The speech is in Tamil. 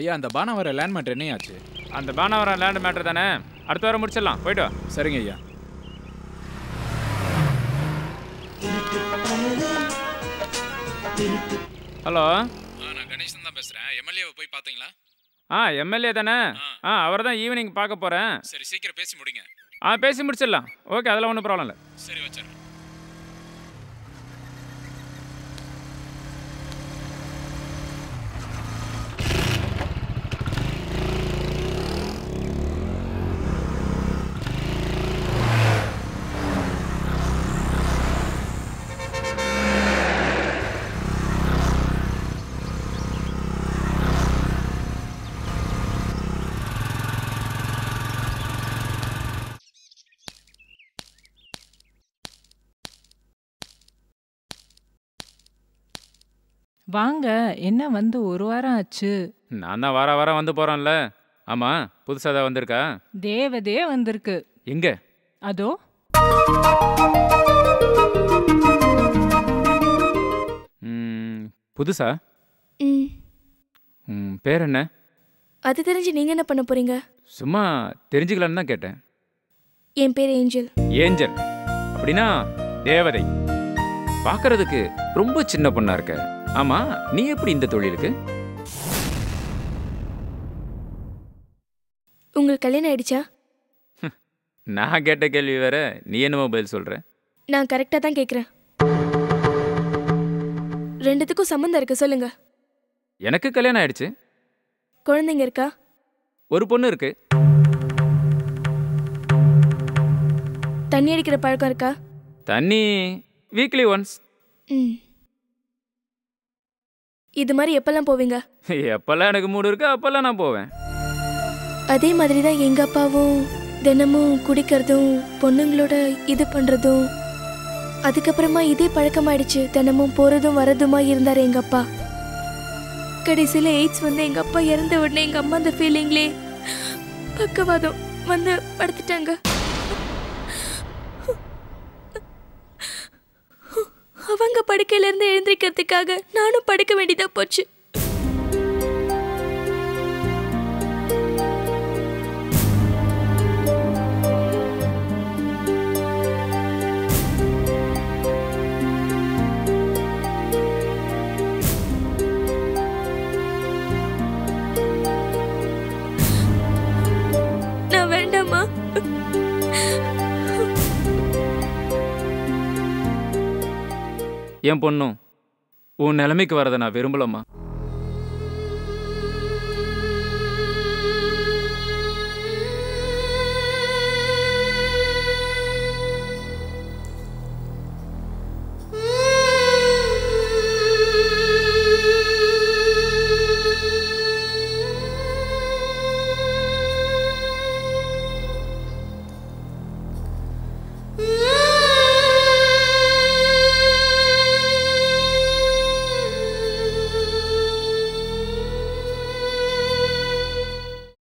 ஐயா அந்த பானாவர லேண்ட் மேட்டர் என்ன ஆச்சு? அந்த பானாவரம் லேண்ட் மேட்டர் தானே, அடுத்த வாரம் முடிச்சிடலாம். போய்ட்டு வா. சரிங்க ஐயா. ஹலோ, நான் கணேசன் தான் பேசுகிறேன். எம்எல்ஏவை போய் பார்த்தீங்களா? எம்எல்ஏ தானே? அவர் தான் ஈவினிங் பார்க்க போகிறேன். சரி, சீக்கிரம் பேசி முடிங்க. பேசி முடிச்சிடலாம். ஓகே, அதெல்லாம் ஒன்றும் ப்ராப்ளம் இல்லை. சரி, வச்சிடுறேன். வாங்க, என்ன வந்து ஒரு வாரம் ஆச்சு. நான் தான் வாரம் வந்து போகிறோம்ல. ஆமாம், புதுசாக தான் வந்திருக்கா? தேவதே வந்திருக்கு. எங்கே? அதோ. புதுசா? பேர் என்ன? அது தெரிஞ்சு நீங்கள் என்ன பண்ண போகிறீங்க? சும்மா தெரிஞ்சுக்கலான்னு தான் கேட்டேன். என் பேர் ஏஞ்சல். ஏஞ்சல் அப்படின்னா தேவதை. பார்க்கறதுக்கு ரொம்ப சின்ன பொண்ணா இருக்க. ஆமா, நீ எப்படி இந்த தொழிலுக்கு? உங்களுக்கு கல்யாணம் ஆயிடுச்சா? நான் கேட்ட கேள்வி வேற, நீ என்னமோ பதில் சொல்ற? நான் கரெக்டாக தான் கேட்குறேன். ரெண்டுத்துக்கும் சம்மந்தம் இருக்கு, சொல்லுங்க. எனக்கு கல்யாணம் ஆயிடுச்சு. குழந்தைங்க இருக்கா? ஒரு பொண்ணு இருக்கு. தண்ணி அடிக்கிற பழக்கம் இருக்கா? தண்ணி வீக்லி ஒன்ஸ். இது மாதிரி எப்பெல்லாம் போவீங்க? எப்பெல்லாம் எனக்கு மூடு இருக்கு அப்பெல்லாம் நான் போவேன். அதே மாதிரி தான் எங்க அப்பாவும் தினமும் குடிக்கிறதும் பொண்ணுங்களோட இது பண்றதும், அதுக்கப்புறமா இதே பழக்கமாயிடுச்சு. தினமும் போறதும் வரதுமா இருந்தார் எங்க அப்பா. கடைசியில எய்ட்ஸ் வந்து எங்க அப்பா இறந்த உடனே எங்க அம்மா அந்த ஃபீலிங்லே பக்கவாதம் வந்து படுத்துட்டாங்க. அவங்க படுக்கையில இருந்து எழுந்திருக்கிறதுக்காக நானும் படுக்க வேண்டியதா போச்சு. நான் வேண்டாமா? என் பொண்ணும் உன் நிலைமைக்கு வரதை நான் விரும்பலம்மா.